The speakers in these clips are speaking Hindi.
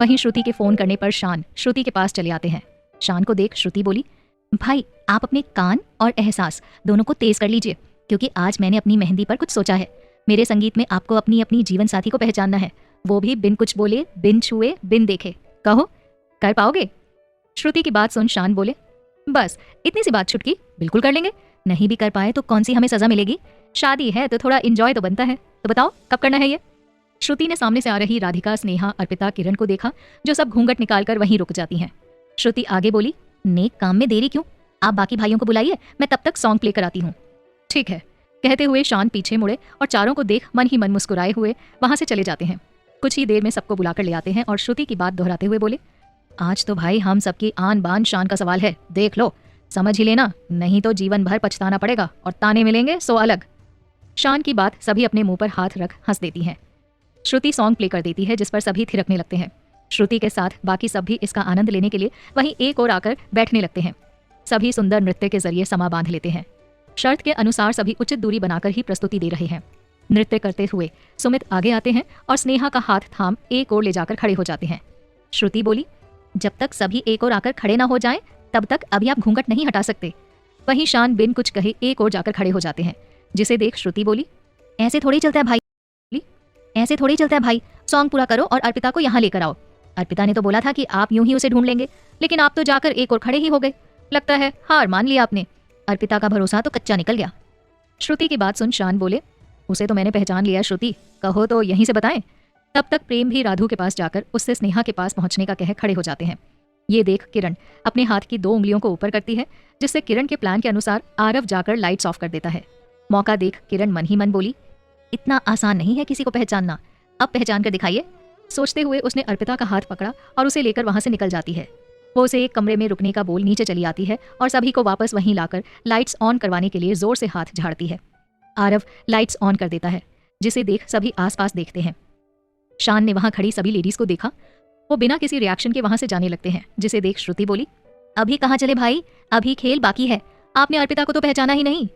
वहीं श्रुति के फोन करने पर शान श्रुति के पास चले आते हैं। शान को देख श्रुति बोली, भाई आप अपने कान और एहसास दोनों को तेज कर लीजिए, क्योंकि आज मैंने अपनी मेहंदी पर कुछ सोचा है। मेरे संगीत में आपको अपनी अपनी जीवन साथी को पहचानना है, वो भी बिन कुछ बोले, बिन छुए, बिन देखे। कहो कर पाओगे? श्रुति की बात सुन शान बोले, बस इतनी सी बात छुटकी, बिल्कुल कर लेंगे। नहीं भी कर पाए तो कौन सी हमें सजा मिलेगी? शादी है तो थोड़ा एंजॉय तो बनता है। तो बताओ कब करना है ये? श्रुति ने सामने से आ रही राधिका, स्नेहा, अर्पिता, किरण को देखा, जो सब घूंघट निकालकर वहीं रुक जाती हैं। श्रुति आगे बोली, नेक काम में देरी क्यों? आप बाकी भाइयों को बुलाइए, मैं तब तक सॉन्ग प्ले कराती हूँ। ठीक है, कहते हुए शान पीछे मुड़े और चारों को देख मन ही मन मुस्कुराए हुए वहां से चले जाते हैं। कुछ ही देर में सबको बुलाकर ले आते हैं और श्रुति की बात दोहराते हुए बोले, आज तो भाई हम सबकी आन बान शान का सवाल है, देख लो, समझ ही लेना, नहीं तो जीवन भर पछताना पड़ेगा और ताने मिलेंगे सो अलग। शान की बात सभी अपने मुंह पर हाथ रख हंस देती हैं। श्रुति सॉन्ग प्ले कर देती है, जिस पर सभी थिरकने लगते हैं। श्रुति के साथ बाकी सब भी इसका आनंद लेने के लिए वहीं एक और आकर बैठने लगते हैं। सभी सुंदर नृत्य के जरिए समा बांध लेते हैं। शर्त के अनुसार सभी उचित दूरी बनाकर ही प्रस्तुति दे रहे हैं। नृत्य करते हुए सुमित आगे आते हैं और स्नेहा का हाथ थाम एक और ले जाकर खड़े हो जाते हैं। श्रुति बोली, जब तक सभी एक और आकर खड़े ना हो जाएं, तब तक अभी आप घूंघट नहीं हटा सकते। वहीं शान बिन कुछ कहे एक और जाकर खड़े हो जाते हैं, जिसे देख श्रुति बोली, ऐसे थोड़ी चलता है भाई, ऐसे थोड़ी चलता है भाई, सॉन्ग पूरा करो और अर्पिता को यहाँ लेकर आओ। अर्पिता ने तो बोला था कि आप यूं ही उसे ढूंढ लेंगे, लेकिन आप तो जाकर एक और खड़े ही हो गए। लगता है हार मान लिया आपने। अर्पिता का भरोसा तो कच्चा निकल गया। श्रुति की बात सुन शान बोले, उसे तो मैंने पहचान लिया श्रुति, कहो तो यहीं से बताएं। तब तक प्रेम भी राधु के पास जाकर उससे स्नेहा के पास पहुंचने का कह खड़े हो जाते हैं। ये देख किरण अपने हाथ की 2 उंगलियों को ऊपर करती है, जिससे किरण के प्लान के अनुसार आरव जाकर लाइट्स ऑफ कर देता है। मौका देख किरण मन ही मन बोली, इतना आसान नहीं है किसी को पहचानना, अब पहचान कर दिखाइए। सोचते हुए उसने अर्पिता का हाथ पकड़ा और उसे लेकर वहां से निकल जाती है। वो उसे एक कमरे में रुकने का बोल नीचे चली आती है और सभी को वापस वहीं लाकर लाइट्स ऑन करवाने के लिए जोर से हाथ झाड़ती है। आरव लाइट्स ऑन कर देता है, जिसे देख सभी आसपास देखते हैं। शान ने वहां खड़ी सभी लेडीज को देखा, वो बिना किसी रिएक्शन के वहां से जाने लगते हैं, जिसे देख श्रुति बोली, अभी कहाँ चले भाई, अभी खेल बाकी है, आपने अर्पिता को तो पहचाना ही नहीं।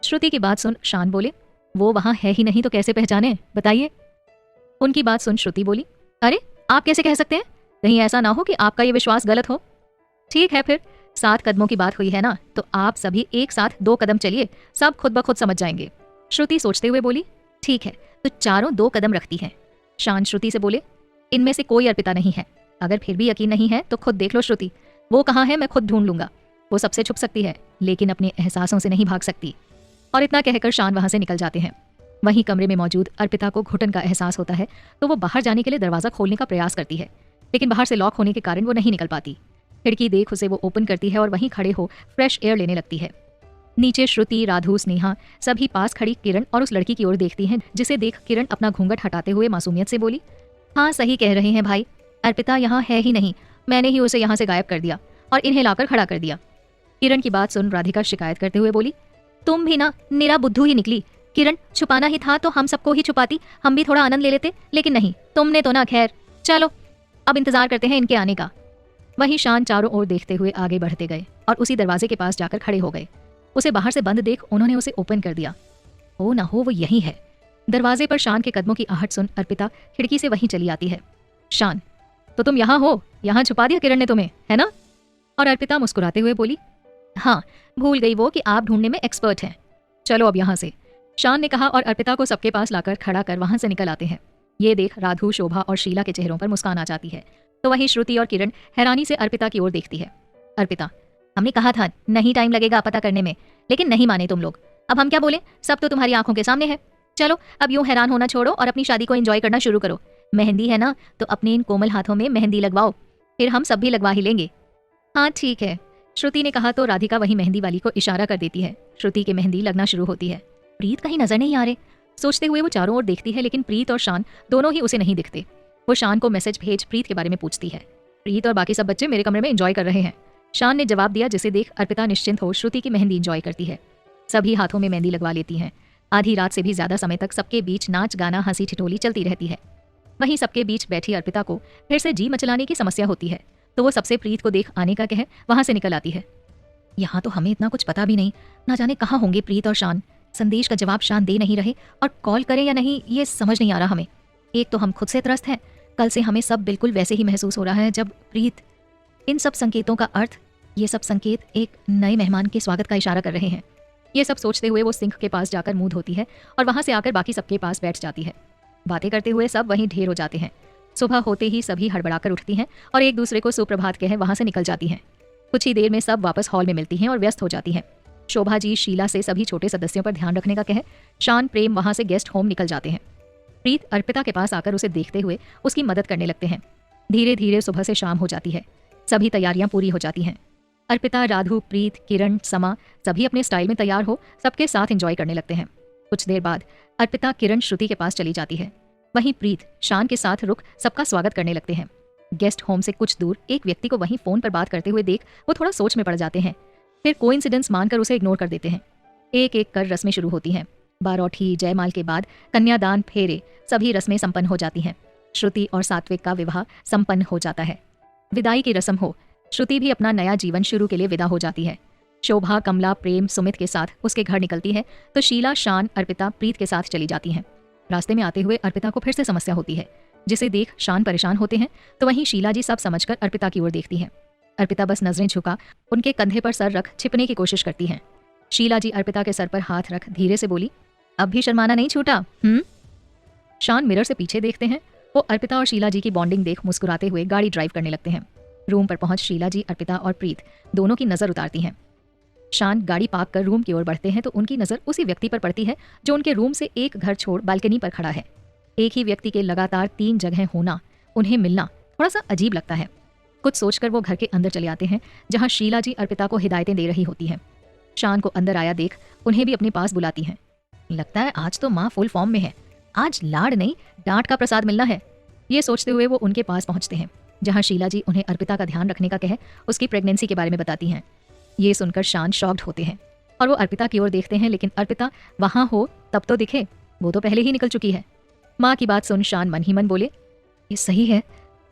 श्रुति की बात सुन शान बोले, वो वहां है ही नहीं तो कैसे पहचाने, बताइए। उनकी बात सुन श्रुति बोली, अरे आप कैसे कह सकते हैं, कहीं ऐसा ना हो कि आपका ये विश्वास गलत हो। ठीक है फिर, 7 कदमों की बात हुई है ना, तो आप सभी एक साथ 2 कदम चलिए, सब खुद ब खुद समझ जाएंगे। श्रुति सोचते हुए बोली, ठीक है, तो चारों 2 कदम रखती हैं। शान श्रुति से बोले, इनमें से कोई अर्पिता नहीं है, अगर फिर भी यकीन नहीं है तो खुद देख लो श्रुति, वो कहाँ है मैं खुद ढूंढ लूंगा। वो सबसे छुप सकती है, लेकिन अपने एहसासों से नहीं भाग सकती। और इतना कहकर शान वहां से निकल जाते हैं। वहीं कमरे में मौजूद अर्पिता को घुटन का एहसास होता है, तो वो बाहर जाने के लिए दरवाजा खोलने का प्रयास करती है, लेकिन बाहर से लॉक होने के कारण वो नहीं निकल पाती। खिड़की देख उसे वो ओपन करती है और वहीं खड़े हो फ्रेश एयर लेने लगती है। नीचे श्रुति, राधु, स्नेहा सभी पास खड़ी किरण और उस लड़की की ओर देखती हैं, जिसे देख किरण अपना घूंघट हटाते हुए मासूमियत से बोली, हाँ सही कह रहे हैं भाई, अर्पिता यहाँ है ही नहीं, मैंने ही उसे यहाँ से गायब कर दिया और इन्हें लाकर खड़ा कर दिया। किरण की बात सुन राधिका शिकायत करते हुए बोली, तुम भी ना निरा बुद्धू ही निकली। किरण, छुपाना ही था तो हम सबको ही छुपाती, हम भी थोड़ा आनंद ले लेते, लेकिन नहीं, तुमने तो ना। खैर चलो, अब इंतजार करते हैं इनके आने का। वहीं शान चारों ओर देखते हुए आगे बढ़ते गए और उसी दरवाजे के पास जाकर खड़े हो गए। उसे बाहर से बंद देख उन्होंने उसे ओपन कर दिया। हो ना हो वो यही है। दरवाजे पर शान के कदमों की आहट सुन अर्पिता खिड़की से वहीं चली आती है। शान, तो तुम यहाँ हो, यहाँ छुपा दिया किरण ने तुम्हें, है ना? और अर्पिता मुस्कुराते हुए बोली, हाँ, भूल गई वो कि आप ढूंढने में एक्सपर्ट हैं। चलो अब यहाँ से, शान ने कहा और अर्पिता को सबके पास लाकर खड़ा कर वहां से निकल आते हैं। ये देख राधु, शोभा और शीला के चेहरों पर मुस्कान आ जाती है, तो वहीं श्रुति और किरण हैरानी से अर्पिता की ओर देखती है। अर्पिता, हमने कहा था नहीं टाइम लगेगा पता करने में, लेकिन नहीं माने तुम लोग। अब हम क्या बोले, सब तो तुम्हारी आंखों के सामने है। चलो अब यूं हैरान होना छोड़ो और अपनी शादी को एंजॉय करना शुरू करो। मेहंदी है ना, तो अपने इन कोमल हाथों में मेहंदी लगवाओ, फिर हम सब भी लगवा ही लेंगे। हाँ ठीक है, श्रुति ने कहा तो राधिका वही मेहंदी वाली को इशारा कर देती है। श्रुति की मेहंदी लगना शुरू होती है। प्रीत कहीं नजर नहीं आ रहे, सोचते हुए वो चारों ओर देखती है, लेकिन प्रीत और शान दोनों ही उसे नहीं दिखते। वो शान को मैसेज भेज प्रीत के बारे में पूछती है। प्रीत और बाकी सब बच्चे मेरे कमरे में एंजॉय कर रहे हैं, शान ने जवाब दिया, जिसे देख अर्पिता निश्चिंत हो श्रुति की मेहंदी एंजॉय करती है। सभी हाथों में मेहंदी लगवा लेती हैं। आधी रात से भी ज्यादा समय तक सबके बीच नाच गाना, हंसी ठिठोली चलती रहती है। वहीं सबके बीच बैठी अर्पिता को फिर से जी मचलाने की समस्या होती है, तो वो सबसे प्रीत को देख आने का कह वहां से निकल आती है। यहाँ तो हमें इतना कुछ पता भी नहीं, ना जाने कहाँ होंगे प्रीत और शान। संदेश का जवाब शान दे नहीं रहे और कॉल करें या नहीं ये समझ नहीं आ रहा हमें। एक तो हम खुद से त्रस्त हैं, कल से हमें सब बिल्कुल वैसे ही महसूस हो रहा है जब प्रीत। इन सब संकेतों का अर्थ, ये सब संकेत एक नए मेहमान के स्वागत का इशारा कर रहे हैं। ये सब सोचते हुए वो सिंक के पास जाकर मुंह धोती है और वहां से आकर बाकी सबके पास बैठ जाती है। बातें करते हुए सब वहीं ढेर हो जाते हैं। सुबह होते ही सभी हड़बड़ाकर उठती हैं और एक दूसरे को सुप्रभात कह वहां से निकल जाती हैं। कुछ ही देर में सब वापस हॉल में मिलती हैं और व्यस्त हो जाती हैं। शोभा जी शीला से सभी छोटे सदस्यों पर ध्यान रखने का कह शान प्रेम वहां से गेस्ट होम निकल जाते हैं। प्रीत अर्पिता के पास आकर उसे देखते हुए उसकी मदद करने लगते हैं। धीरे धीरे सुबह से शाम हो जाती है। सभी तैयारियां पूरी हो जाती हैं। अर्पिता, राधु, प्रीत, किरण, समा सभी अपने स्टाइल में तैयार हो सबके साथ एंजॉय करने लगते हैं। कुछ देर बाद अर्पिता किरण श्रुति के पास चली जाती है। वहीं प्रीत शान के साथ रुक सबका स्वागत करने लगते हैं। गेस्ट होम से कुछ दूर एक व्यक्ति को वहीं फोन पर बात करते हुए देख वो थोड़ा सोच में पड़ जाते हैं। फिर कोइंसिडेंस मानकर उसे इग्नोर कर देते हैं। एक एक कर रस्में शुरू होती हैं। बारौठी, जयमाल के बाद कन्यादान, फेरे, सभी रस्में संपन्न हो जाती हैं। श्रुति और सात्विक का विवाह संपन्न हो जाता है। विदाई की रस्म हो, श्रुति भी अपना नया जीवन शुरू के लिए विदा हो जाती है। शोभा, कमला, प्रेम, सुमित के साथ उसके घर निकलती है तो शीला, शान, अर्पिता, प्रीत के साथ चली जाती हैं। रास्ते में आते हुए अर्पिता को फिर से समस्या होती है, जिसे देख शान परेशान होते हैं तो वहीं शीला जी सब समझकर अर्पिता की ओर देखती हैं। अर्पिता बस नजरें झुका उनके कंधे पर सर रख छिपने की कोशिश करती हैं। शीला जी अर्पिता के सर पर हाथ रख धीरे से बोली, अब भी शर्माना नहीं छूटा? शान मिरर से पीछे देखते हैं। वो अर्पिता और शीला जी की बॉन्डिंग देख मुस्कुराते हुए गाड़ी ड्राइव करने लगते हैं। रूम पर पहुंच शीला जी, अर्पिता और प्रीत दोनों की नजर उतारती हैं। शान गाड़ी पार्क कर रूम की ओर बढ़ते हैं तो उनकी नजर उसी व्यक्ति पर पड़ती है जो उनके रूम से एक घर छोड़ बालकनी पर खड़ा है। एक ही व्यक्ति के लगातार 3 जगह होना, उन्हें मिलना थोड़ा सा अजीब लगता है। कुछ सोचकर वो घर के अंदर चले आते हैं जहां शीला जी अर्पिता को हिदायतें दे रही होती हैं। शान को अंदर आया देख उन्हें भी अपने पास बुलाती हैं। लगता है आज तो माँ फुल फॉर्म में है, आज लाड़ नहीं डांट का प्रसाद मिलना है। ये सोचते हुए वो उनके पास पहुंचते हैं जहां शीला जी उन्हें अर्पिता का ध्यान रखने का कह उसकी प्रेगनेंसी के बारे में बताती हैं। ये सुनकर शान शॉक्ड होते हैं और वो अर्पिता की ओर देखते हैं, लेकिन अर्पिता वहां हो तब तो दिखे, वो तो पहले ही निकल चुकी है। माँ की बात सुन शान मन ही मन बोले, ये सही है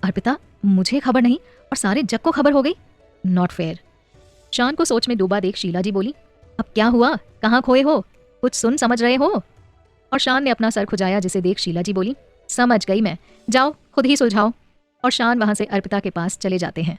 अर्पिता, मुझे खबर नहीं और सारे जग को खबर हो गई, नॉट फेयर। शान को सोच में डूबा देख शीला जी बोली, अब क्या हुआ, कहाँ खोए हो, कुछ सुन समझ रहे हो? और शान ने अपना सर खुजाया, जिसे देख शीला जी बोली, समझ गई मैं, जाओ खुद ही सुलझाओ। और शान वहां से अर्पिता के पास चले जाते हैं।